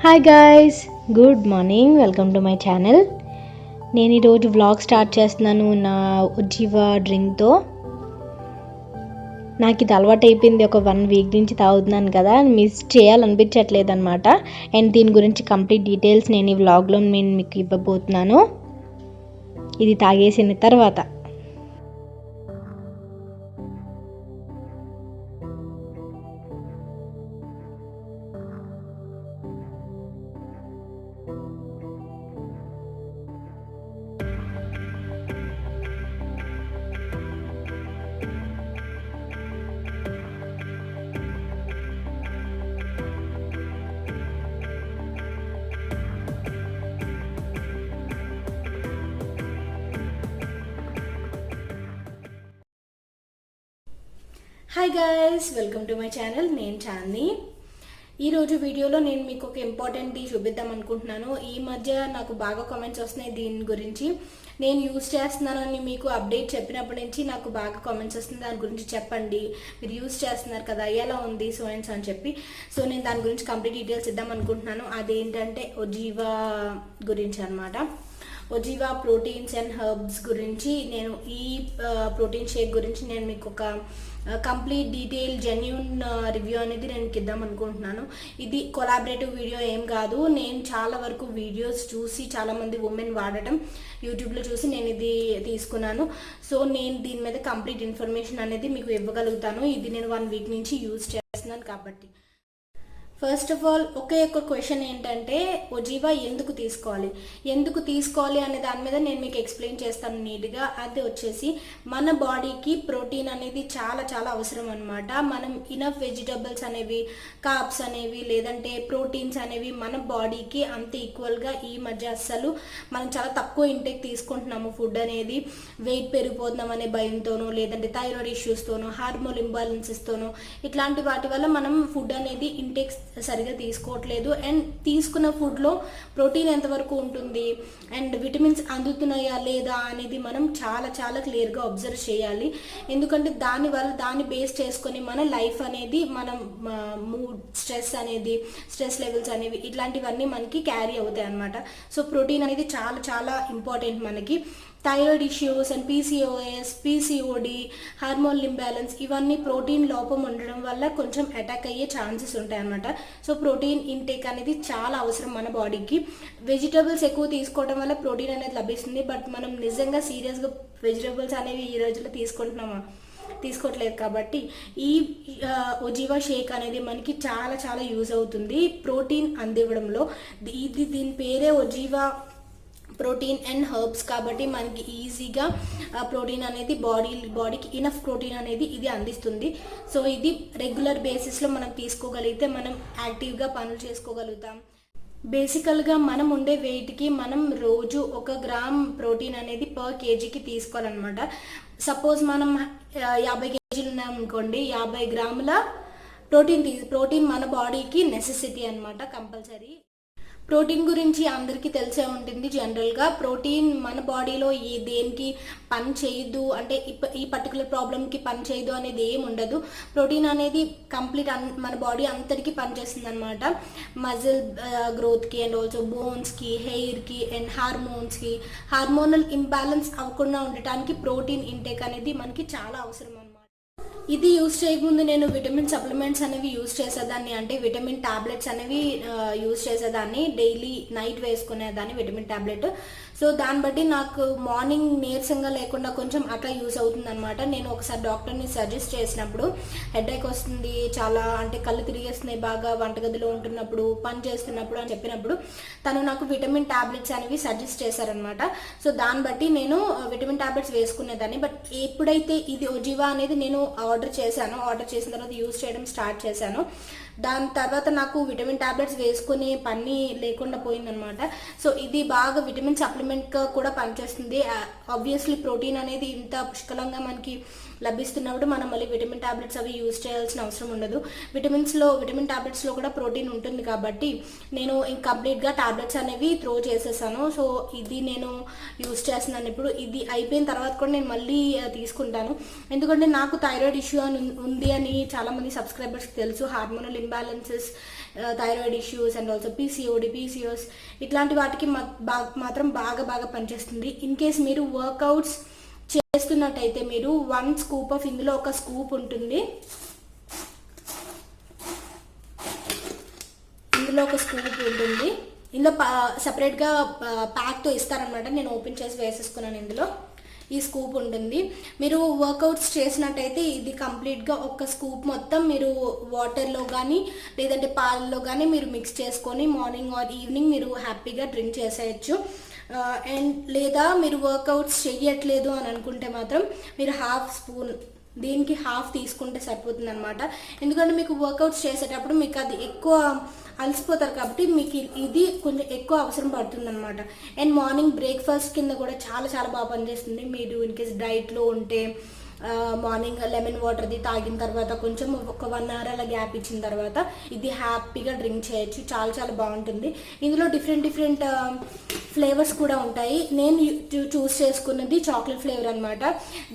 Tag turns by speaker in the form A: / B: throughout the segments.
A: Hi guys, good morning. Welcome to my channel. నేను ఈరోజు vlog start చేస్తున్నాను నా ఉజ్జీవా డ్రింక్తో. నాకు ఇది అలవాటు అయిపోయింది, ఒక 1 వీక్ నుంచి తాగుతున్నాను కదా, మిస్ చేయాలనిపించట్లేదు అనమాట. అండ్ దీని గురించి కంప్లీట్ డీటెయిల్స్ నేను ఈ వ్లాగ్లో మీకు ఇవ్వబోతున్నాను ఇది తాగేసిన తర్వాత. Hi guys, welcome to my channel. నేను చాందిని. ఈరోజు వీడియోలో నేను మీకు ఒక ఇంపార్టెంట్ చూపిద్దాం అనుకుంటున్నాను. ఈ మధ్య నాకు బాగా కామెంట్స్ వస్తున్నాయి దీని గురించి. నేను యూజ్ చేస్తున్నానని మీకు అప్డేట్ చెప్పినప్పటి నుంచి నాకు బాగా కామెంట్స్ వస్తుంది, దాని గురించి చెప్పండి, మీరు యూజ్ చేస్తున్నారు కదా, ఎలా ఉంది సో అండ్ సో అని చెప్పి. సో నేను దాని గురించి కంప్లీట్ డీటెయిల్స్ ఇద్దాం అనుకుంటున్నాను. అదేంటంటే ఉజ్జీవా గురించి అనమాట. ఉజ్జీవా ప్రోటీన్స్ అండ్ హర్బ్స్ గురించి నేను ఈ ప్రోటీన్ షేక్ గురించి నేను మీకు ఒక కంప్లీట్ డీటెయిల్ జెన్యూన్ రివ్యూ అనేది నేను ఇద్దాం అనుకుంటున్నాను. ఇది కొలాబరేటివ్ వీడియో ఏం కాదు. నేను చాలా వరకు వీడియోస్ చూసి చాలామంది ఉమెన్ వాడటం యూట్యూబ్లో చూసి నేను ఇది తీసుకున్నాను. సో నేను దీని మీద కంప్లీట్ ఇన్ఫర్మేషన్ అనేది మీకు ఇవ్వగలుగుతాను. ఇది నేను 1 వీక్ నుంచి యూజ్ చేస్తున్నాను కాబట్టి. ఫస్ట్ ఆఫ్ ఆల్ ఒకే ఒక క్వశ్చన్ ఏంటంటే ఉజ్జీవా ఎందుకు తీసుకోవాలి అనే దాని మీద నేను మీకు ఎక్స్ప్లెయిన్ చేస్తాను నీట్గా. అది వచ్చేసి మన బాడీకి ప్రోటీన్ అనేది చాలా చాలా అవసరం అనమాట. మనం ఇనఫ్ వెజిటబుల్స్ అనేవి, కార్బ్స్ అనేవి, లేదంటే ప్రోటీన్స్ అనేవి మన బాడీకి అంత ఈక్వల్గా ఈ మధ్య అస్సలు మనం చాలా తక్కువ ఇంటేక్ తీసుకుంటున్నాము. ఫుడ్ అనేది వెయిట్ పెరిగిపోతున్నాం అనే భయంతోనో, లేదంటే థైరాయిడ్ ఇష్యూస్తోనో, హార్మోన్ ఇంబాలెన్సెస్తోనో, ఇట్లాంటి వాటి వల్ల మనం ఫుడ్ అనేది ఇంటేక్ సరిగా తీసుకోవట్లేదు. అండ్ తీసుకున్న ఫుడ్లో ప్రోటీన్ ఎంతవరకు ఉంటుంది అండ్ విటమిన్స్ అందుతున్నాయా లేదా అనేది మనం చాలా చాలా క్లియర్గా అబ్జర్వ్ చేయాలి. ఎందుకంటే దాన్ని బేస్ చేసుకొని మన లైఫ్ అనేది, మనం మూడ్, స్ట్రెస్ లెవెల్స్ అనేవి ఇట్లాంటివన్నీ మనకి క్యారీ అవుతాయి అన్నమాట. సో ప్రోటీన్ అనేది చాలా చాలా ఇంపార్టెంట్ మనకి. Thyroid issues and PCOS, PCOD, hormone imbalance ఇవన్నీ ప్రోటీన్ లోపం ఉండడం వల్ల కొంచెం అటాక్ అయ్యే ఛాన్సెస్ ఉంటాయి అన్నమాట. సో ప్రోటీన్ ఇంటేక్ అనేది చాలా అవసరం మన బాడీకి. వెజిటబుల్స్ ఎక్కువ తీసుకోవడం వల్ల ప్రోటీన్ అనేది లభిస్తుంది. బట్ మనం నిజంగా సీరియస్గా వెజిటబుల్స్ అనేవి ఈ రోజుల్లో తీసుకోవట్లేదు కాబట్టి ఈ ఉజ్జీవా షేక్ అనేది మనకి చాలా చాలా యూజ్ అవుతుంది ప్రోటీన్ అందివ్వడంలో. దీని పేరే ఉజ్జీవా ప్రోటీన్ అండ్ హర్బ్స్ కాబట్టి మనకి ఈజీగా ప్రోటీన్ అనేది బాడీకి ఇనఫ్ ప్రోటీన్ అనేది ఇది అందిస్తుంది. సో ఇది రెగ్యులర్ బేసిస్లో మనం తీసుకోగలిగితే మనం యాక్టివ్గా పనులు చేసుకోగలుగుతాం. బేసికల్గా మనం ఉండే వెయిట్కి మనం రోజు 1 గ్రామ్ ప్రోటీన్ అనేది పర్ కేజీకి తీసుకోవాలన్నమాట. సపోజ్ మనం 50 కేజీలు ఉన్నామనుకోండి, 50 గ్రాముల ప్రోటీన్ మన బాడీకి నెసెసిటీ అనమాట, కంపల్సరీ. ప్రోటీన్ గురించి అందరికీ తెలిసే ఉంటుంది. జనరల్గా ప్రోటీన్ మన బాడీలో దేనికి పని చేయదు, అంటే ఈ పర్టికులర్ ప్రాబ్లమ్కి పని చేయదు అనేది ఏమి ఉండదు. ప్రోటీన్ అనేది కంప్లీట్ మన బాడీ అంతటికి పనిచేస్తుంది అనమాట. మజిల్ గ్రోత్కి అండ్ ఆల్సో బోన్స్కి, హెయిర్కి అండ్ హార్మోనల్ ఇంబ్యాలెన్స్ అవ్వకుండా ఉండటానికి ప్రోటీన్ ఇంటేక్ అనేది మనకి చాలా అవసరం అనమాట. ఇది యూజ్ చేయకముందు నేను విటమిన్ సప్లిమెంట్స్ అనేవి యూజ్ చేసేదాన్ని, అంటే విటమిన్ టాబ్లెట్స్ అనేవి యూజ్ చేసేదాన్ని. డైలీ నైట్ వేసుకునేదాన్ని విటమిన్ టాబ్లెట్. సో దాన్ని బట్టి నాకు మార్నింగ్ నీరసంగా లేకుండా కొంచెం అట్లా యూజ్ అవుతుంది అనమాట. నేను ఒకసారి డాక్టర్ని సజెస్ట్ చేసినప్పుడు హెడేక్ వస్తుంది చాలా, అంటే కళ్ళు తిరిగేస్తున్నాయి బాగా వంటగదిలో ఉంటున్నప్పుడు, పని చేస్తున్నప్పుడు అని చెప్పినప్పుడు తను నాకు విటమిన్ టాబ్లెట్స్ అనేవి సజెస్ట్ చేశారనమాట. సో దాన్ని బట్టి నేను విటమిన్ టాబ్లెట్స్ వేసుకునేదాన్ని. బట్ ఎప్పుడైతే ఇది ఉజ్జీవా అనేది నేను ఆర్డర్ చేసిన తర్వాత యూజ్ చేయడం స్టార్ట్ చేశాను, దాని తర్వాత నాకు విటమిన్ టాబ్లెట్స్ వేసుకునే పని లేకుండా పోయిందనమాట. సో ఇది బాగా విటమిన్ సప్లిమెంట్గా కూడా పనిచేస్తుంది. ఆబ్వియస్లీ ప్రోటీన్ అనేది ఇంత పుష్కలంగా మనకి లభిస్తున్నప్పుడు మనం మళ్ళీ విటమిన్ టాబ్లెట్స్ అవి యూజ్ చేయాల్సిన అవసరం ఉండదు. విటమిన్ టాబ్లెట్స్లో కూడా ప్రోటీన్ ఉంటుంది కాబట్టి నేను కంప్లీట్గా టాబ్లెట్స్ అనేవి త్రో చేసేసాను. సో ఇది నేను యూజ్ చేస్తున్నాను ఇప్పుడు. ఇది అయిపోయిన తర్వాత కూడా నేను మళ్ళీ తీసుకుంటాను, ఎందుకంటే నాకు థైరాయిడ్ ఇష్యూ అని ఉంది అని చాలామంది సబ్స్క్రైబర్స్కి తెలుసు. Hormonal imbalances thyroid issues and also PCOD, PCOS ఇట్లాంటి వాటికి మాత్రం బాగా పనిచేస్తుంది. ఇన్ కేస్ మీరు వర్కౌట్స్ చేస్తున్నట్టయితే మీరు 1 స్కూప్ ఆఫ్ ఇందులో ఒక స్కూప్ ఉంటుంది, ఇందులో ఒక స్కూప్ ఉంటుంది, ఇందులో సపరేట్గా ప్యాక్తో ఇస్తారనమాట. నేను ఓపెన్ చేసి వేసేసుకున్నాను. ఇందులో ఈ స్కూప్ ఉంటుంది. మీరు వర్కౌట్స్ చేసినట్టయితే ఇది కంప్లీట్గా ఒక స్కూప్ మొత్తం మీరు వాటర్లో కానీ లేదంటే పాలలో కానీ మీరు మిక్స్ చేసుకొని మార్నింగ్ ఆర్ ఈవినింగ్ మీరు హ్యాపీగా డ్రింక్ చేసేయచ్చు. అండ్ లేదా మీరు వర్కౌట్స్ చెయ్యట్లేదు అని అనుకుంటే మాత్రం మీరు హాఫ్ స్పూన్ దీనికి హాఫ్ తీసుకుంటే సరిపోతుంది అనమాట. ఎందుకంటే మీకు వర్కౌట్స్ చేసేటప్పుడు మీకు అది ఎక్కువ అలసిపోతారు కాబట్టి మీకు ఇది కొంచెం ఎక్కువ అవసరం పడుతుంది అనమాట. అండ్ మార్నింగ్ బ్రేక్ఫాస్ట్ కింద కూడా చాలా బాగా పనిచేస్తుంది. మీరు ఇన్ కేస్ డైట్లో ఉంటే మార్నింగ్ లెమన్ వాటర్ది తాగిన తర్వాత కొంచెం ఒక 1 అవర్ అలా గ్యాప్ ఇచ్చిన తర్వాత ఇది హ్యాపీగా డ్రింక్ చేయొచ్చు. చాలా బాగుంటుంది. ఇందులో డిఫరెంట్ ఫ్లేవర్స్ కూడా ఉంటాయి. నేను చూస్ చేసుకున్నది చాక్లెట్ ఫ్లేవర్ అనమాట.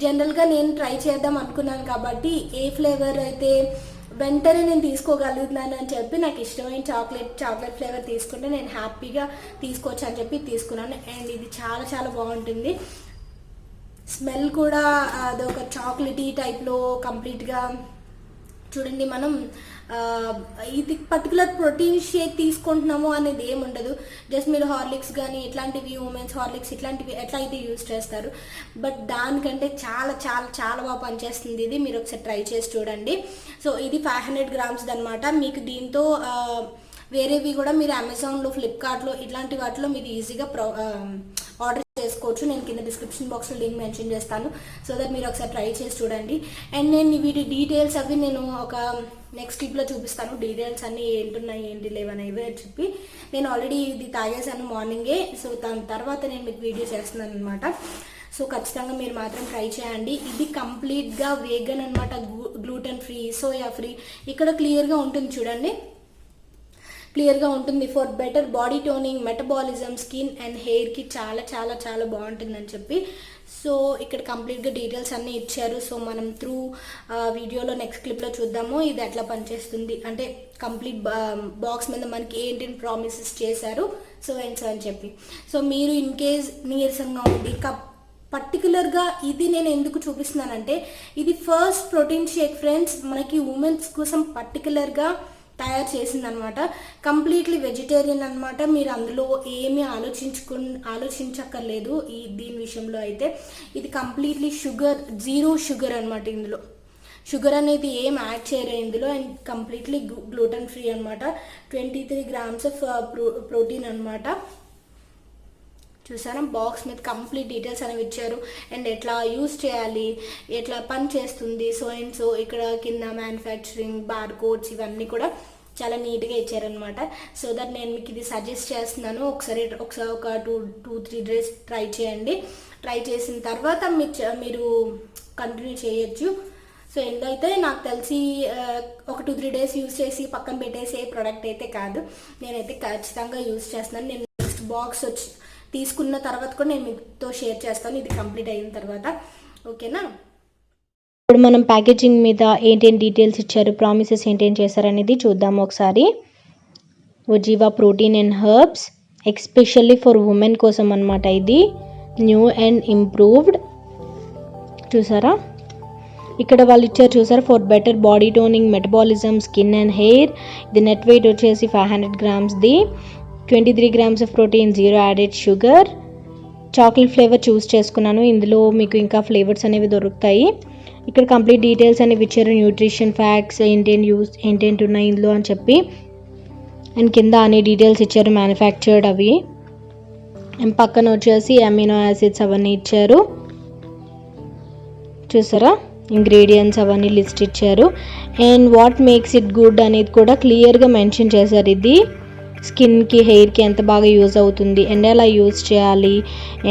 A: జనరల్గా నేను ట్రై చేద్దాం అనుకున్నాను కాబట్టి ఏ ఫ్లేవర్ అయితే వెంటనే నేను తీసుకోగలుగుతున్నాను అని చెప్పి నాకు ఇష్టమైన చాక్లెట్ ఫ్లేవర్ తీసుకుంటే నేను హ్యాపీగా తీసుకోవచ్చు అని చెప్పి తీసుకున్నాను. అండ్ ఇది చాలా బాగుంటుంది. స్మెల్ కూడా అదొక చాక్లెటీ టైప్లో కంప్లీట్గా చూడండి. మనం ఇది పర్టికులర్ ప్రోటీన్ షేక్ తీసుకుంటున్నాము అనేది ఏమి ఉండదు. జస్ట్ మీరు హార్లిక్స్ కానీ ఇట్లాంటివి ఉమెన్స్ హార్లిక్స్ ఇట్లాంటివి ఎట్లా అయితే యూజ్ చేస్తారు, బట్ దానికంటే చాలా బాగా పనిచేస్తుంది ఇది. మీరు ఒకసారి ట్రై చేసి చూడండి. సో ఇది 500 grams అనమాట. మీకు దీంతో వేరేవి కూడా మీరు అమెజాన్లో, ఫ్లిప్కార్ట్లో ఇట్లాంటి వాటిలో మీరు ఈజీగా ఆర్డర్ చేసుకోవచ్చు. నేను కింద డిస్క్రిప్షన్ బాక్స్లో లింక్ మెన్షన్ చేస్తాను. సో దట్ మీరు ఒకసారి ట్రై చేసి చూడండి. అండ్ నేను వీటి డీటెయిల్స్ అవి నేను ఒక నెక్స్ట్ క్లిప్లో చూపిస్తాను. డీటెయిల్స్ అన్నీ ఏంటున్నాయి ఏంటి లేవనేవి అని చెప్పి నేను ఆల్రెడీ ఇది తాగేసాను మార్నింగే. సో దాని తర్వాత నేను మీకు వీడియో చేస్తున్నాను అనమాట. సో ఖచ్చితంగా మీరు మాత్రం ట్రై చేయండి. ఇది కంప్లీట్గా వేగన్ అనమాట, గ్లూటెన్ ఫ్రీ, సోయా ఫ్రీ. ఇక్కడ క్లియర్గా ఉంటుంది చూడండి, క్లియర్గా ఉంటుంది. For better body toning, metabolism, skin and హెయిర్కి చాలా బాగుంటుందని చెప్పి. సో ఇక్కడ కంప్లీట్గా డీటెయిల్స్ అన్నీ ఇచ్చారు. సో మనం త్రూ వీడియోలో నెక్స్ట్ క్లిప్లో చూద్దాము ఇది ఎట్లా పనిచేస్తుంది. అంటే కంప్లీట్ బాక్స్ మీద మనకి ఏంటి ప్రామిసెస్ చేశారు సో అని చెప్పి. సో మీరు ఇన్ కేస్ నీరసంగా ఉంది పర్టికులర్గా ఇది నేను ఎందుకు చూపిస్తున్నానంటే ఇది ఫస్ట్ ప్రోటీన్ షేక్ ఫ్రెండ్స్ మనకి ఉమెన్స్ కోసం పర్టికులర్గా తయారు చేసిందనమాట. కంప్లీట్లీ వెజిటేరియన్ అనమాట. మీరు అందులో ఏమీ ఆలోచించక్కర్లేదు దీని విషయంలో అయితే. ఇది కంప్లీట్లీ జీరో షుగర్ అనమాట. ఇందులో షుగర్ అనేది ఏం యాడ్ చేయరు ఇందులో. అండ్ కంప్లీట్లీ గ్లూటన్ ఫ్రీ అనమాట. 23 grams ఆఫ్ ప్రోటీన్ అనమాట. చూసారా బాక్స్ మీద కంప్లీట్ డీటెయిల్స్ అనేవి ఇచ్చారు. అండ్ ఎట్లా యూజ్ చేయాలి, ఎట్లా పని చేస్తుంది, సో ఇక్కడ కింద మ్యానుఫ్యాక్చరింగ్ బార్ కోడ్స్ ఇవన్నీ కూడా చాలా నీట్గా ఇచ్చారనమాట. సో దట్ నేను మీకు ఇది సజెస్ట్ చేస్తున్నాను. ఒకసారి ఒక 2-3 days ట్రై చేయండి. ట్రై చేసిన తర్వాత మీరు కంటిన్యూ చేయొచ్చు. సో ఎందుకైతే నాకు తెలిసి ఒక 2-3 days యూజ్ చేసి పక్కన పెట్టేసే ప్రోడక్ట్ అయితే కాదు. నేనైతే ఖచ్చితంగా యూజ్ చేస్తున్నాను. నేను నెక్స్ట్ బాక్స్ తీసుకున్న తర్వాత కూడా నేను మీతో షేర్ చేస్తాను ఇది కంప్లీట్ అయిన తర్వాత. ఓకేనా?
B: ఇప్పుడు మనం ప్యాకేజింగ్ మీద ఏంటేం డీటెయిల్స్ ఇచ్చారు, ప్రామిసెస్ ఏంటేం చేశారనేది చూద్దాము ఒకసారి. Oziva protein and herbs especially for women కోసం అనమాట. ఇది న్యూ అండ్ ఇంప్రూవ్డ్. చూసారా ఇక్కడ వాళ్ళు ఇచ్చారు చూసారా, for better body toning, metabolism, skin and hair. ఇది నెట్ వెయిట్ వచ్చేసి 500 grams. 23 grams of protein, 0 added sugar. Chocolate flavour choose చేసుకున్నాను. ఇందులో మీకు ఇంకా ఫ్లేవర్స్ అనేవి దొరుకుతాయి. ఇక్కడ కంప్లీట్ డీటెయిల్స్ అనేవి ఇచ్చారు. న్యూట్రిషన్ ఫ్యాక్ట్స్ ఏంటేంటి ఉన్నాయి ఇందులో అని చెప్పి. అండ్ కింద అన్ని డీటెయిల్స్ ఇచ్చారు, మ్యానుఫ్యాక్చర్డ్ అవి. అండ్ పక్కన వచ్చేసి అమినో యాసిడ్స్ అవన్నీ ఇచ్చారు. చూసారా ఇంగ్రీడియంట్స్ అవన్నీ లిస్ట్ ఇచ్చారు. And what makes it good అనేది కూడా క్లియర్గా మెన్షన్ చేశారు. ఇది స్కిన్కి, హెయిర్కి ఎంత బాగా యూజ్ అవుతుంది అండ్ ఎలా యూజ్ చేయాలి.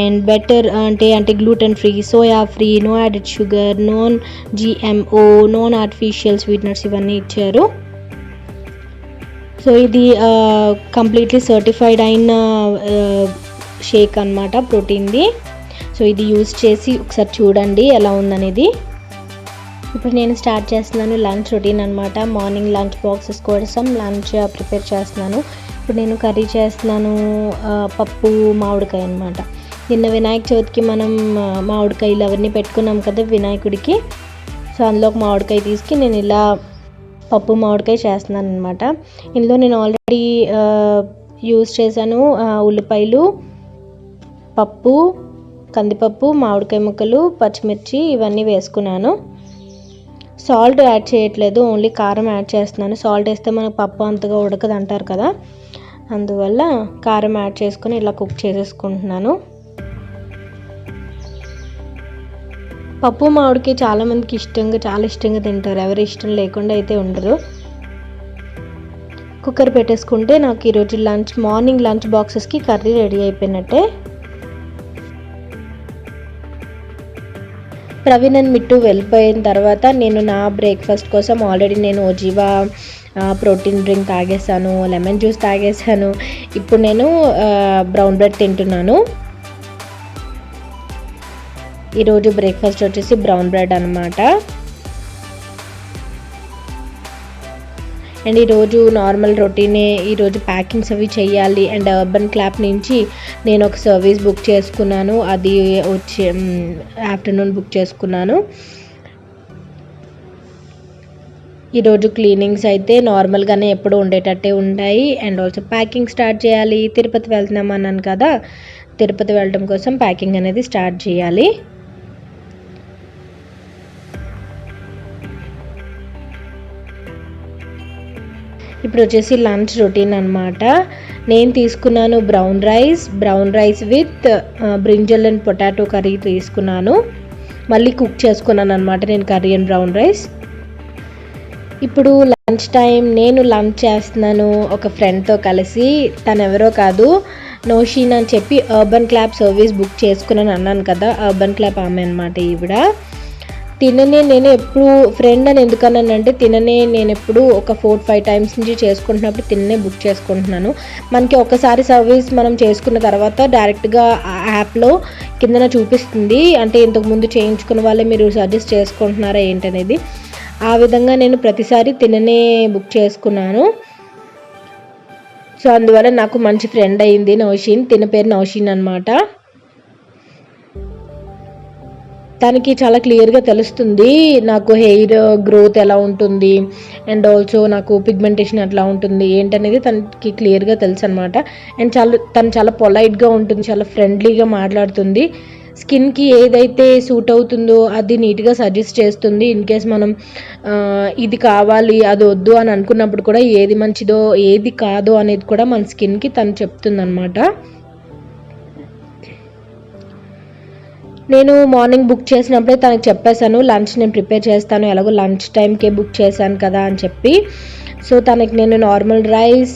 B: అండ్ బెటర్ అంటే gluten free, soya free, no added sugar, non GMO, non artificial sweeteners ఇవన్నీ ఇచ్చారు. సో ఇది కంప్లీట్లీ సర్టిఫైడ్ అయిన షేక్ అనమాట ప్రోటీన్ది. సో ఇది యూజ్ చేసి ఒకసారి చూడండి ఎలా ఉందనేది. ఇప్పుడు నేను స్టార్ట్ చేస్తున్నాను లంచ్ రొటీన్ అనమాట. మార్నింగ్ లంచ్ బాక్సెస్ కోసం లంచ్ ప్రిపేర్ చేస్తున్నాను. ఇప్పుడు నేను కర్రీ చేస్తున్నాను పప్పు మామిడికాయ అనమాట. నిన్న వినాయక చవితికి మనం మామిడికాయలు అవన్నీ పెట్టుకున్నాం కదా వినాయకుడికి. సో అందులో ఒక మామిడికాయ తీసుకు నేను ఇలా పప్పు మామిడికాయ చేస్తున్నాను అనమాట. ఇందులో నేను ఆల్రెడీ యూజ్ చేశాను ఉల్లిపాయలు, పప్పు, కందిపప్పు, మామిడికాయ ముక్కలు, పచ్చిమిర్చి ఇవన్నీ వేసుకున్నాను. సాల్ట్ యాడ్ చేయట్లేదు, ఓన్లీ కారం యాడ్ చేస్తున్నాను. సాల్ట్ వేస్తే మనకు పప్పు అంతగా ఉడకదు అంటారు కదా, అందువల్ల కారం యాడ్ చేసుకొని ఇలా కుక్ చేసేసుకుంటున్నాను. పప్పు మామిడికి చాలామందికి చాలా ఇష్టంగా తింటారు. ఎవరి ఇష్టం లేకుండా అయితే ఉండరు. కుక్కర్ పెట్టేసుకుంటే నాకు ఈరోజు మార్నింగ్ లంచ్ బాక్సెస్కి కర్రీ రెడీ అయిపోయినట్టే. ప్రవీణ్ అండ్ మిట్టు వెళ్ళిపోయిన తర్వాత నేను నా బ్రేక్ఫాస్ట్ కోసం ఆల్రెడీ నేను ఓజీవా ప్రోటీన్ డ్రింక్ తాగేసాను, లెమన్ జ్యూస్ తాగేసాను. ఇప్పుడు నేను బ్రౌన్ బ్రెడ్ తింటున్నాను. ఈరోజు బ్రేక్ఫాస్ట్ వచ్చేసి బ్రౌన్ బ్రెడ్ అనమాట. అండ్ ఈరోజు నార్మల్ రొటీనే. ఈరోజు ప్యాకింగ్స్ అవి చేయాలి. అండ్ అర్బన్ క్లాప్ నుంచి నేను ఒక సర్వీస్ బుక్ చేసుకున్నాను, అది వచ్చి ఆఫ్టర్నూన్ బుక్ చేసుకున్నాను. ఈరోజు క్లీనింగ్స్ అయితే నార్మల్గానే ఎప్పుడు ఉండేటట్టే ఉంటాయి. అండ్ ఆల్సో ప్యాకింగ్ స్టార్ట్ చేయాలి. తిరుపతి వెళ్తున్నాం అన్నాను కదా, తిరుపతి వెళ్ళడం కోసం ప్యాకింగ్ అనేది స్టార్ట్ చేయాలి. ఇప్పుడు వచ్చేసి లంచ్ రొటీన్ అనమాట. నేను తీసుకున్నాను brown rice with brinjal and potato curry తీసుకున్నాను. మళ్ళీ కుక్ చేసుకున్నాను అనమాట నేను కర్రీ అండ్ బ్రౌన్ రైస్. ఇప్పుడు లంచ్ టైం. నేను లంచ్ చేస్తున్నాను ఒక ఫ్రెండ్తో కలిసి. తను ఎవరో కాదు, నోషీన్ అని చెప్పి అర్బన్ క్లాప్ సర్వీస్ బుక్ చేసుకున్నాను అన్నాను కదా, అర్బన్ క్లాప్ ఆమె అనమాట ఈవిడ. తిననే నేను ఎప్పుడు ఫ్రెండ్ అని ఎందుకన్నానంటే, తిననే నేను ఎప్పుడు ఒక 4-5 టైమ్స్ నుంచి చేసుకుంటున్నప్పుడు తిననే బుక్ చేసుకుంటున్నాను. మనకి ఒకసారి సర్వీస్ మనం చేసుకున్న తర్వాత డైరెక్ట్గా యాప్లో కిందన చూపిస్తుంది, అంటే ఇంతకుముందు చేయించుకున్న వాళ్ళే మీరు సజెస్ట్ చేసుకుంటున్నారా ఏంటనేది. ఆ విధంగా నేను ప్రతిసారి తిననే బుక్ చేసుకున్నాను. సో అందువల్ల నాకు మంచి ఫ్రెండ్ అయింది నౌషీన్. తిన పేరు నౌషీన్ అనమాట. తనకి చాలా క్లియర్గా తెలుస్తుంది నాకు హెయిర్ గ్రోత్ ఎలా ఉంటుంది, అండ్ ఆల్సో నాకు పిగ్మెంటేషన్ ఎట్లా ఉంటుంది ఏంటనేది తనకి క్లియర్గా తెలుసు అనమాట. అండ్ తను చాలా పొలైట్గా ఉంటుంది, చాలా ఫ్రెండ్లీగా మాట్లాడుతుంది. స్కిన్కి ఏదైతే సూట్ అవుతుందో అది నీట్గా సజెస్ట్ చేస్తుంది. ఇన్ కేస్ మనం ఇది కావాలి అది వద్దు అని అనుకున్నప్పుడు కూడా ఏది మంచిదో ఏది కాదో అనేది కూడా మన స్కిన్కి తను చెప్తుంది అనమాట. నేను మార్నింగ్ బుక్ చేసినప్పుడే తనకు చెప్పేశాను లంచ్ నేను ప్రిపేర్ చేస్తాను, ఎలాగో లంచ్ టైంకే బుక్ చేశాను కదా అని చెప్పి. సో తనకి నేను నార్మల్ రైస్,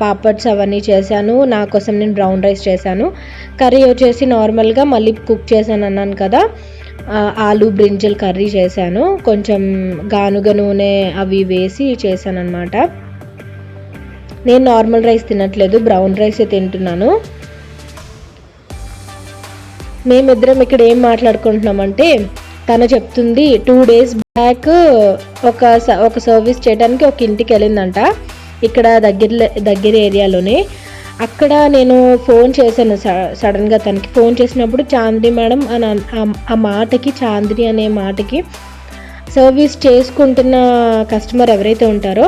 B: పాపడ్స్ అవన్నీ చేశాను. నా కోసం నేను బ్రౌన్ రైస్ చేశాను. కర్రీ వచ్చేసి నార్మల్గా మళ్ళీ కుక్ చేశాను అన్నాను కదా, ఆలు బ్రింజల్ కర్రీ చేశాను. కొంచెం గానుగ నూనె అవి వేసి చేశాను అనమాట. నేను నార్మల్ రైస్ తినట్లేదు, బ్రౌన్ రైసే తింటున్నాను. మేమిద్దరం ఇక్కడ ఏం మాట్లాడుకుంటున్నామంటే, తను చెప్తుంది 2 days బ్యాక్ ఒక సర్వీస్ చేయడానికి ఒక ఇంటికి వెళ్ళిందంట, ఇక్కడ దగ్గర ఏరియాలోనే. అక్కడ నేను ఫోన్ చేశాను సడన్గా. తనకి ఫోన్ చేసినప్పుడు చాందిని మేడం అని ఆ మాటకి, చాందిని అనే మాటకి సర్వీస్ చేసుకుంటున్న కస్టమర్ ఎవరైతే ఉంటారో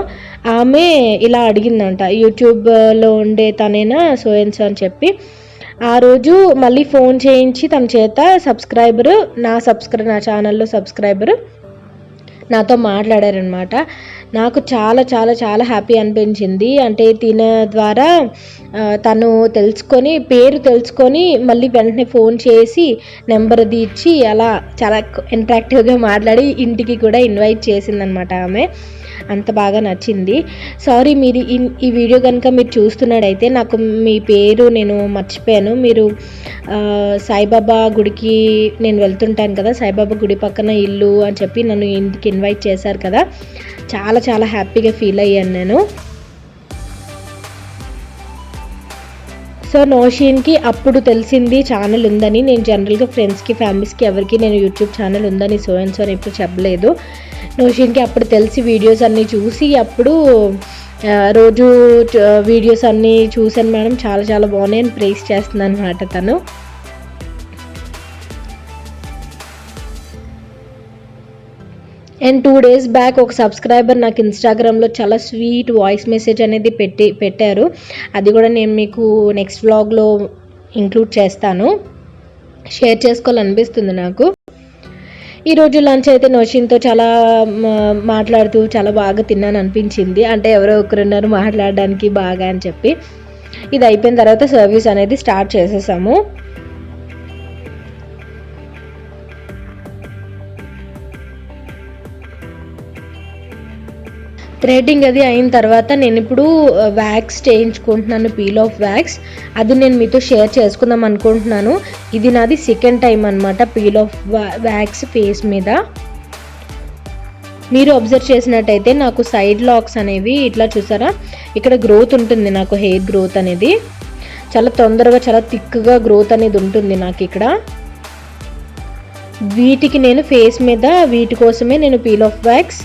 B: ఆమె ఇలా అడిగిందంట, యూట్యూబ్లో ఉండే తనేనా సోయన్స్ అని చెప్పి. ఆ రోజు మళ్ళీ ఫోన్ చేయించి తన చేత నా ఛానల్లో సబ్స్క్రైబరు నాతో మాట్లాడారనమాట. నాకు చాలా చాలా చాలా హ్యాపీ అనిపించింది. అంటే తిన ద్వారా తను పేరు తెలుసుకొని మళ్ళీ వెంటనే ఫోన్ చేసి నెంబర్ అది ఇచ్చి అలా చాలా ఇంటరాక్టివ్గా మాట్లాడి ఇంటికి కూడా ఇన్వైట్ చేసిందనమాట ఆమె. అంత బాగా నచ్చింది. సారీ, మీరు ఈ వీడియో కనుక మీరు చూస్తున్నట్టయితే నాకు మీ పేరు నేను మర్చిపోయాను. మీరు సాయిబాబా గుడికి నేను వెళ్తుంటాను కదా, సాయిబాబా గుడి పక్కన ఇల్లు అని చెప్పి నన్ను ఇంటికి ఇన్వైట్ చేశారు కదా, చాలా చాలా హ్యాపీగా ఫీల్ అయ్యాను నేను. సో నోషిన్కి అప్పుడు తెలిసింది ఛానల్ ఉందని. నేను జనరల్గా ఫ్రెండ్స్కి ఫ్యామిలీస్కి ఎవరికి నేను యూట్యూబ్ ఛానల్ ఉందని సో అండ్ సో అని ఎప్పుడు చెప్పలేదు. నోషిన్కి అప్పుడు తెలిసి వీడియోస్ అన్నీ చూసి అప్పుడు రోజు వీడియోస్ అన్నీ చూసాను మేడం, చాలా చాలా బాగున్నాయి అని ప్రైజ్ చేస్తున్నాను అనమాట తను. అండ్ 2 days బ్యాక్ ఒక సబ్స్క్రైబర్ నాకు ఇన్స్టాగ్రామ్లో చాలా స్వీట్ వాయిస్ మెసేజ్ అనేది పెట్టారు. అది కూడా నేను మీకు నెక్స్ట్ వ్లాగ్లో ఇంక్లూడ్ చేస్తాను, షేర్ చేసుకోవాలనిపిస్తుంది నాకు. ఈరోజు లంచ్ అయితే నోషిన్తో చాలా మాట్లాడుతూ చాలా బాగా తిన్నాను అనిపించింది. అంటే ఎవరో ఒకరున్నారు మాట్లాడడానికి బాగా అని చెప్పి. ఇది అయిపోయిన తర్వాత సర్వీస్ అనేది స్టార్ట్ చేసేసాము. థ్రెడ్డింగ్ అది అయిన తర్వాత నేను ఇప్పుడు వ్యాక్స్ చేయించుకుంటున్నాను, పీల్ ఆఫ్ వ్యాక్స్. అది నేను మీతో షేర్ చేసుకుందాం అనుకుంటున్నాను. ఇది నాది సెకండ్ టైం అనమాట పీల్ ఆఫ్ వ్యాక్స్ ఫేస్ మీద. మీరు అబ్జర్వ్ చేసినట్టయితే నాకు సైడ్ లాక్స్ అనేవి ఇట్లా చూసారా, ఇక్కడ గ్రోత్ ఉంటుంది నాకు, హెయిర్ గ్రోత్ అనేది చాలా తొందరగా చాలా థిక్గా గ్రోత్ అనేది ఉంటుంది నాకు ఇక్కడ. వీటికి నేను ఫేస్ మీద వీటి కోసమే నేను పీల్ ఆఫ్ వ్యాక్స్.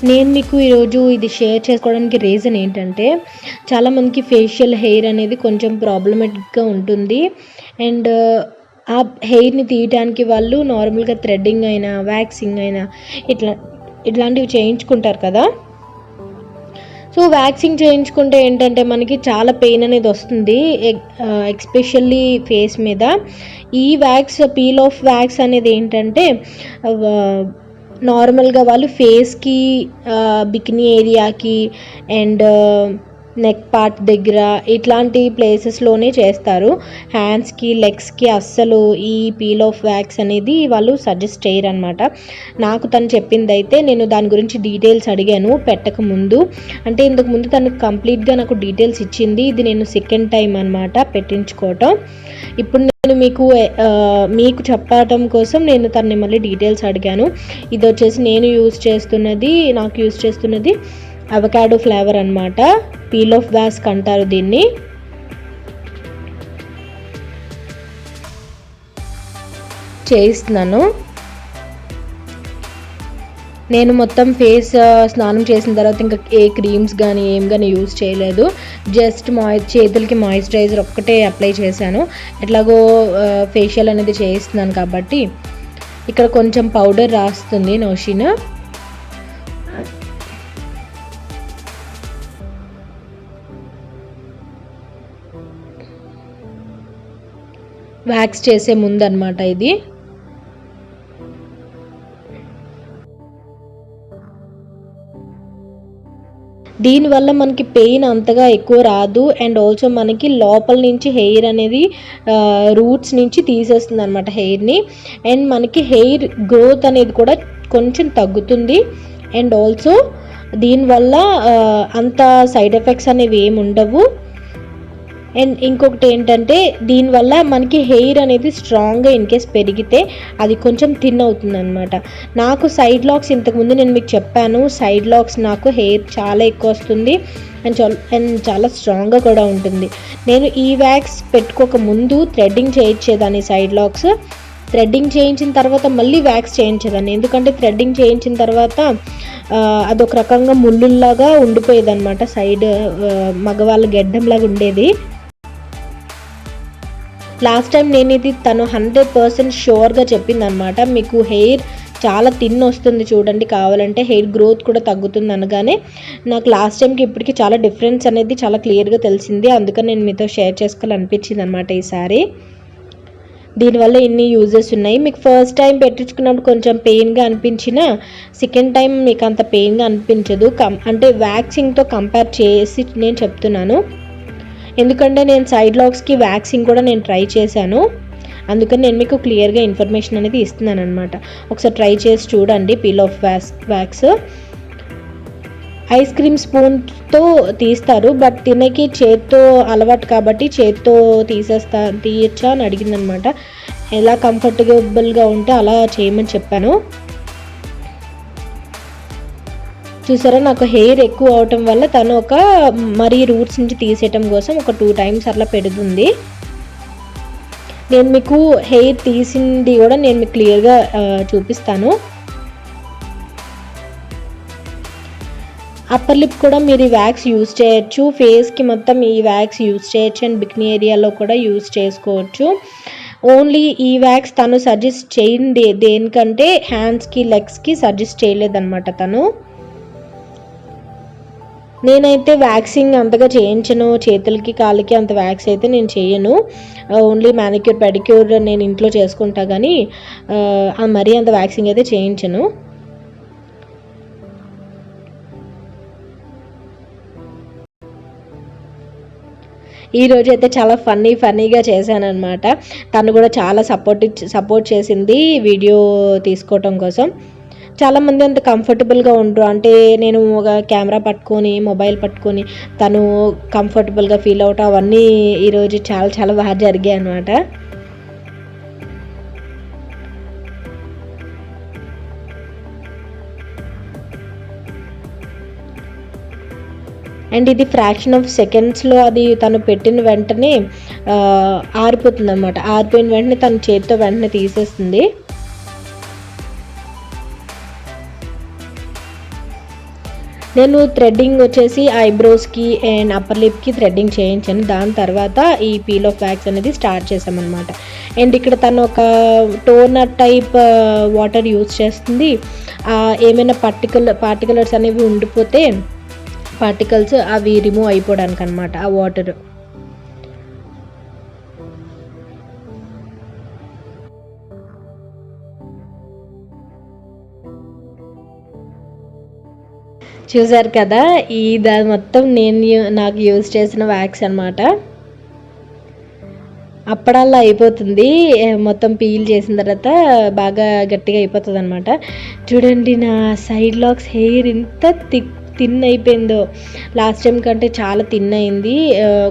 B: నేను మీకు ఈరోజు ఇది షేర్ చేసుకోవడానికి రీజన్ ఏంటంటే, చాలామందికి ఫేషియల్ హెయిర్ అనేది కొంచెం ప్రాబ్లమేటిక్గా ఉంటుంది. అండ్ ఆ హెయిర్ని తీయడానికి వాళ్ళు నార్మల్గా థ్రెడ్డింగ్ అయినా వ్యాక్సింగ్ అయినా ఇట్లాంటివి చేయించుకుంటారు కదా. సో వ్యాక్సింగ్ చేయించుకుంటే ఏంటంటే మనకి చాలా పెయిన్ అనేది వస్తుంది, ఎక్స్పెషల్లీ ఫేస్ మీద. ఈ వ్యాక్స్ పీల్ ఆఫ్ వ్యాక్స్ అనేది ఏంటంటే నార్మల్గా వాళ్ళు ఫేస్కి, బికినీ ఏరియాకి అండ్ నెక్ పార్ట్ దగ్గర ఇట్లాంటి ప్లేసెస్లోనే చేస్తారు. హ్యాండ్స్కి, లెగ్స్కి అస్సలు ఈ పీల్ ఆఫ్ వ్యాక్స్ అనేది వాళ్ళు సజెస్ట్ చేయరు అనమాట. నాకు తను చెప్పింది అయితే, నేను దాని గురించి డీటెయిల్స్ అడిగాను పెట్టక ముందు. అంటే ఇంతకు ముందు తను కంప్లీట్గా నాకు డీటెయిల్స్ ఇచ్చింది. ఇది నేను సెకండ్ టైం అనమాట పెట్టించుకోవటం. ఇప్పుడు నేను మీకు చెప్పడం కోసం నేను తనని మళ్ళీ డీటెయిల్స్ అడిగాను. ఇది వచ్చేసి నాకు యూజ్ చేస్తున్నది అవకాడో ఫ్లేవర్ అనమాట. పీల్ ఆఫ్ వ్యాక్స్ అంటారు దీన్ని. చేయిస్తున్నాను. నేను మొత్తం ఫేస్ స్నానం చేసిన తర్వాత ఇంకా ఏ క్రీమ్స్ కానీ ఏం కానీ యూజ్ చేయలేదు. జస్ట్ చేతులకి మాయిశ్చరైజర్ ఒక్కటే అప్లై చేశాను. ఎట్లాగో ఫేషియల్ అనేది చేయిస్తున్నాను కాబట్టి. ఇక్కడ కొంచెం పౌడర్ రాస్తుంది నోషిన్. వ్యాక్స్ చేసే ముందు అనమాట ఇది. దీనివల్ల మనకి పెయిన్ అంతగా ఎక్కువ రాదు. అండ్ ఆల్సో మనకి లోపల నుంచి హెయిర్ అనేది రూట్స్ నుంచి తీసేస్తుంది అనమాట హెయిర్ని. అండ్ మనకి హెయిర్ గ్రోత్ అనేది కూడా కొంచెం తగ్గుతుంది. అండ్ ఆల్సో దీనివల్ల అంత సైడ్ ఎఫెక్ట్స్ అనేవి ఏమి ఉండవు. అండ్ ఇంకొకటి ఏంటంటే, దీనివల్ల మనకి హెయిర్ అనేది స్ట్రాంగ్గా ఇన్ కేస్ పెరిగితే అది కొంచెం థిన్ అవుతుంది అనమాట. నాకు సైడ్ లాక్స్ ఇంతకుముందు నేను మీకు చెప్పాను, సైడ్ లాక్స్ నాకు హెయిర్ చాలా ఎక్కువ వస్తుంది అండ్ చాలా స్ట్రాంగ్గా కూడా ఉంటుంది. నేను ఈ వ్యాక్స్ పెట్టుకోక ముందు థ్రెడ్డింగ్ చేయించేదాన్ని సైడ్ లాక్స్. థ్రెడ్డింగ్ చేయించిన తర్వాత మళ్ళీ వ్యాక్స్ చేయించేదాన్ని. ఎందుకంటే థ్రెడ్డింగ్ చేయించిన తర్వాత అదొక రకంగా ముళ్ళుల్లాగా ఉండిపోయేది అనమాట, సైడ్ మగవాళ్ళ గెడ్డంలాగా ఉండేది. లాస్ట్ టైం నేను ఇది తను 100% షూర్గా చెప్పింది అనమాట, మీకు హెయిర్ చాలా థిన్ వస్తుంది చూడండి, కావాలంటే హెయిర్ గ్రోత్ కూడా తగ్గుతుంది అనగానే నాకు లాస్ట్ టైంకి ఇప్పటికి చాలా డిఫరెన్స్ అనేది చాలా క్లియర్గా తెలిసింది. అందుకని నేను మీతో షేర్ చేసుకోవాలనిపించింది అనమాట ఈసారి. దీనివల్ల ఎన్ని యూజెస్ ఉన్నాయి. మీకు ఫస్ట్ టైం పెట్టించుకున్నప్పుడు కొంచెం పెయిన్గా అనిపించినా సెకండ్ టైం మీకు అంత పెయిన్గా అనిపించదు. అంటే వ్యాక్సింగ్తో కంపేర్ చేసి నేను చెప్తున్నాను. ఎందుకంటే నేను సైడ్ లాక్స్కి వ్యాక్సింగ్ కూడా నేను ట్రై చేశాను. అందుకని నేను మీకు క్లియర్గా ఇన్ఫర్మేషన్ అనేది ఇస్తున్నాను అనమాట. ఒకసారి ట్రై చేసి చూడండి peel off wax. Ice cream స్పూన్తో తీస్తారు, బట్ తినకి చేత్తో అలవాటు కాబట్టి చేత్తో తీయచ్చా అని అడిగిందనమాట. ఎలా కంఫర్టబుల్గా ఉంటే అలా చేయమని చెప్పాను. చూసారా, నాకు హెయిర్ ఎక్కువ అవటం వల్ల తను మరీ రూట్స్ నుంచి తీసేయటం కోసం ఒక 2 టైమ్స్ అట్లా పెడుతుంది. నేను మీకు హెయిర్ తీసింది కూడా నేను మీకు క్లియర్గా చూపిస్తాను. అప్పర్ లిప్ కూడా మీరు ఈ వ్యాక్స్ యూజ్ చేయొచ్చు, ఫేస్కి మొత్తం ఈ వ్యాక్స్ యూజ్ చేయొచ్చు అండ్ బికినీ ఏరియాలో కూడా యూజ్ చేసుకోవచ్చు. ఓన్లీ ఈ వ్యాక్స్ తను సజెస్ట్ చేయండి దేనికంటే హ్యాండ్స్కి లెగ్స్కి సజెస్ట్ చేయలేదన్నమాట తను. నేనైతే వ్యాక్సింగ్ అంతగా చేయించను, చేతులకి కాళ్ళకి అంత వ్యాక్స్ అయితే నేను చేయను. ఓన్లీ మ్యానిక్యూర్ పెడిక్యూర్ నేను ఇంట్లో చేసుకుంటా కానీ మరీ అంత వ్యాక్సింగ్ అయితే చేయించను. ఈరోజు అయితే చాలా ఫన్నీగా చేశాను అనమాట. తను కూడా చాలా సపోర్ట్ చేసింది వీడియో తీసుకోవటం కోసం. చాలామంది అంత కంఫర్టబుల్గా ఉండరు, అంటే నేను ఒక కెమెరా పట్టుకొని మొబైల్ పట్టుకొని తను కంఫర్టబుల్గా ఫీల్ అవటం అవన్నీ ఈరోజు చాలా బాగా జరిగాయి అనమాట. అండ్ ఇది ఫ్రాక్షన్ ఆఫ్ సెకండ్స్లో అది తను పెట్టిన వెంటనే ఆరిపోతుంది అనమాట. ఆరిపోయిన వెంటనే తన చేతితో వెంటనే తీసేస్తుంది. నేను థ్రెడ్డింగ్ వచ్చేసి ఐబ్రోస్కి అండ్ అప్పర్ లిప్కి థ్రెడ్డింగ్ చేయించాను. దాని తర్వాత ఈ పీల్ ఆఫ్ వ్యాక్స్ అనేది స్టార్ట్ చేసామన్నమాట. అండ్ ఇక్కడ తను ఒక టోనర్ టైప్ వాటర్ యూజ్ చేస్తుంది. ఏమైనా పార్టికలర్స్ అనేవి ఉండిపోతే పార్టికల్స్ అవి రిమూవ్ అయిపోవడానికి అనమాట ఆ వాటర్. చూసారు కదా, ఇది మొత్తం నాకు యూజ్ చేసిన వ్యాక్స్ అనమాట. అప్పడల్లా అయిపోతుంది, మొత్తం పీల్ చేసిన తర్వాత బాగా గట్టిగా అయిపోతుంది అనమాట. చూడండి నా సైడ్ లాక్స్ హెయిర్ ఇంత థిన్ అయిపోయిందో, లాస్ట్ టైం కంటే చాలా థిన్ అయింది.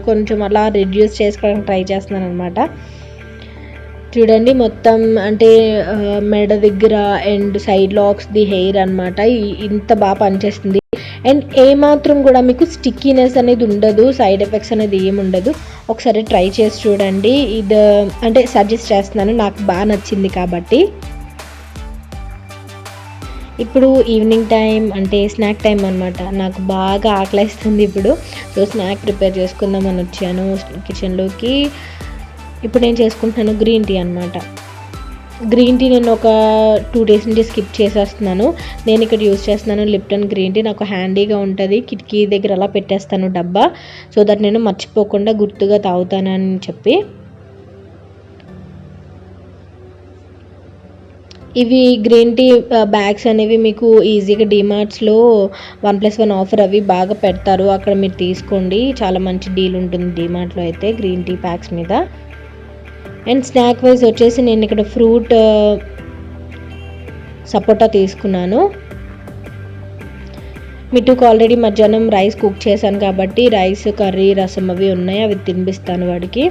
B: కొంచెం అలా రిడ్యూస్ చేసుకోవడానికి ట్రై చేస్తున్నాను అనమాట. చూడండి మొత్తం అంటే మెడ దగ్గర and side locks the hair అనమాట ఇంత బాగా పనిచేస్తుంది. అండ్ ఏమాత్రం కూడా మీకు స్టిక్కీనెస్ అనేది ఉండదు, సైడ్ ఎఫెక్ట్స్ అనేది ఏమి ఉండదు. ఒకసారి ట్రై చేసి చూడండి. ఇది అంటే సజెస్ట్ చేస్తున్నాను, నాకు బాగా నచ్చింది కాబట్టి. ఇప్పుడు ఈవినింగ్ టైం అంటే స్నాక్ టైం అనమాట. నాకు బాగా ఆకలిస్తుంది ఇప్పుడు. సో స్నాక్ ప్రిపేర్ చేసుకుందామని వచ్చాను కిచెన్లోకి. ఇప్పుడు నేను చేసుకుంటున్నాను గ్రీన్ టీ అనమాట. గ్రీన్ టీ నేను ఒక 2 days నుంచి స్కిప్ చేసేస్తున్నాను. నేను ఇక్కడ యూజ్ చేస్తున్నాను లిప్టన్ గ్రీన్ టీ. నాకు హ్యాండీగా ఉంటుంది, కిటికీ దగ్గర అలా పెట్టేస్తాను డబ్బా, సో దట్ నేను మర్చిపోకుండా గుర్తుగా తాగుతానని చెప్పి. ఇవి గ్రీన్ టీ బ్యాగ్స్ అనేవి మీకు ఈజీగా డిమార్ట్స్లో 1+1 ఆఫర్ అవి బాగా పెడతారు, అక్కడ మీరు తీసుకోండి. చాలా మంచి డీల్ ఉంటుంది డిమార్ట్లో అయితే గ్రీన్ టీ ప్యాక్స్ మీద. అండ్ స్నాక్ వైజ్ వచ్చేసి నేను ఇక్కడ ఫ్రూట్ సపోటా తీసుకున్నాను. మిట్టుకు ఆల్రెడీ మధ్యాహ్నం రైస్ కుక్ చేశాను కాబట్టి రైస్ కర్రీ రసం అవి ఉన్నాయి, అవి తినిపిస్తాను వాడికి.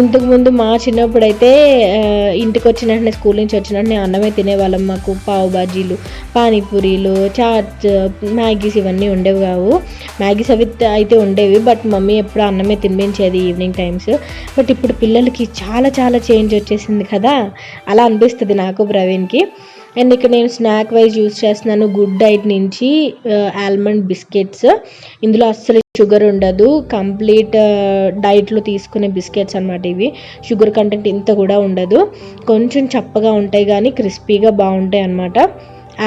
B: ఇంతకుముందు మా చిన్నప్పుడు అయితే ఇంటికి వచ్చిన వెంటనే స్కూల్ నుంచి వచ్చిన వెంటనే అన్నమే తినేవాళ్ళం. మాకు పావు బాజీలు, పానీపూరీలు, చాట్, మ్యాగీస్ ఇవన్నీ ఉండేవి కావు. మ్యాగీస్ అవి అయితే ఉండేవి, బట్ మమ్మీ ఎప్పుడు అన్నమే తినిపించేది ఈవినింగ్ టైమ్స్. బట్ ఇప్పుడు పిల్లలకి చాలా చేంజ్ వచ్చేసింది కదా, అలా అనిపిస్తుంది నాకు ప్రవీణ్కి. అండ్ ఇక్కడ నేను స్నాక్ వైజ్ యూజ్ చేస్తున్నాను గుడ్ డైట్ నుంచి ఆల్మండ్ బిస్కెట్స్. ఇందులో అస్సలు షుగర్ ఉండదు, కంప్లీట్ డైట్లో తీసుకునే బిస్కెట్స్ అనమాట ఇవి. షుగర్ కంటెంట్ ఇంత కూడా ఉండదు, కొంచెం చప్పగా ఉంటాయి కానీ క్రిస్పీగా బాగుంటాయి అన్నమాట.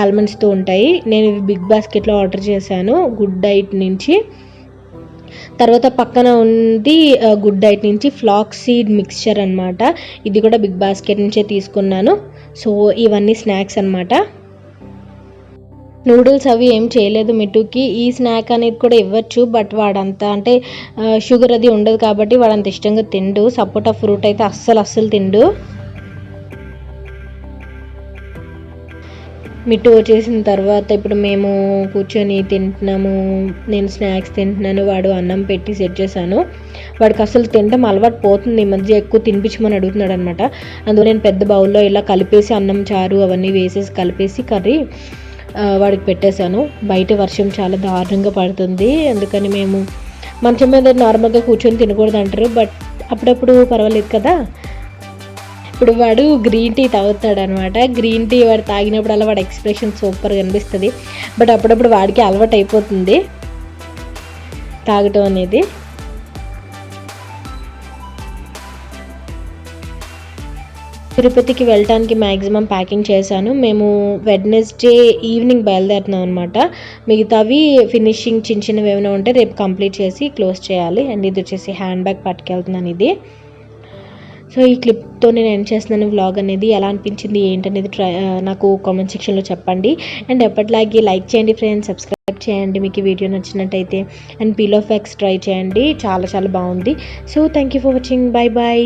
B: ఆల్మండ్స్తో ఉంటాయి. నేను ఇవి బిగ్ బాస్కెట్లో ఆర్డర్ చేశాను గుడ్ డైట్ నుంచి. తర్వాత పక్కన ఉంది గుడ్ డైట్ నుంచి ఫ్లాక్స్ సీడ్ మిక్స్చర్ అనమాట. ఇది కూడా బిగ్ బాస్కెట్ నుంచే తీసుకున్నాను. సో ఇవన్నీ స్నాక్స్ అనమాట. నూడిల్స్ అవి ఏం చేయలేదు మిట్టుకి. ఈ స్నాక్ అనేది కూడా ఇవ్వచ్చు, బట్ వాడంతా అంటే షుగర్ అది ఉండదు కాబట్టి వాడంత ఇష్టంగా తిండు. సపోటా ఫ్రూట్ అయితే అస్సలు తిండు. మిట్టు వచ్చేసిన తర్వాత ఇప్పుడు మేము కూర్చొని తింటున్నాము. నేను స్నాక్స్ తింటున్నాను, వాడు అన్నం పెట్టి సెట్ చేశాను. వాడికి అసలు తినడం అలవాటు పోతుంది, ఈ మధ్య ఎక్కువ తినిపించమని అడుగుతున్నాడు అనమాట. అందులో నేను పెద్ద బౌల్లో ఇలా కలిపేసి అన్నం చారు అవన్నీ వేసేసి కలిపేసి కర్రీ వాడికి పెట్టేశాను. బయట వర్షం చాలా దారుణంగా పడుతుంది, అందుకని మేము మంచం మీద నార్మల్గా కూర్చొని తినకూడదు అంటారు, బట్ అప్పుడప్పుడు పర్వాలేదు కదా. ఇప్పుడు వాడు గ్రీన్ టీ తాగుతాడు అనమాట. గ్రీన్ టీ వాడు తాగినప్పుడల్లా వాడి ఎక్స్ప్రెషన్ సూపర్గా అనిపిస్తుంది, బట్ అప్పుడప్పుడు వాడికి అలవాటు అయిపోతుంది తాగటం అనేది. తిరుపతికి వెళ్ళటానికి మ్యాక్సిమం ప్యాకింగ్ చేశాను. మేము వెడ్నెస్డే ఈవినింగ్ బయలుదేరుతున్నాం అనమాట. మిగతావి ఫినిషింగ్ చిన్న చిన్నవి ఏమైనా ఉంటే రేపు కంప్లీట్ చేసి క్లోజ్ చేయాలి. అండ్ ఇది వచ్చేసి హ్యాండ్ బ్యాగ్ పట్టుకెళ్తున్నాను ఇది. సో ఈ క్లిప్తో నేను ఎండ్ చేస్తున్నాను వ్లాగ్ అనేది. ఎలా అనిపించింది ఏంటనేది నాకు కామెంట్ సెక్షన్లో చెప్పండి. అండ్ ఎప్పటిలాగే లైక్ చేయండి ఫ్రెండ్స్, సబ్స్క్రైబ్ చేయండి మీకు ఈ వీడియో నచ్చినట్టయితే. And peel off eggs try చేయండి, చాలా చాలా బాగుంది. So thank you for watching, bye bye.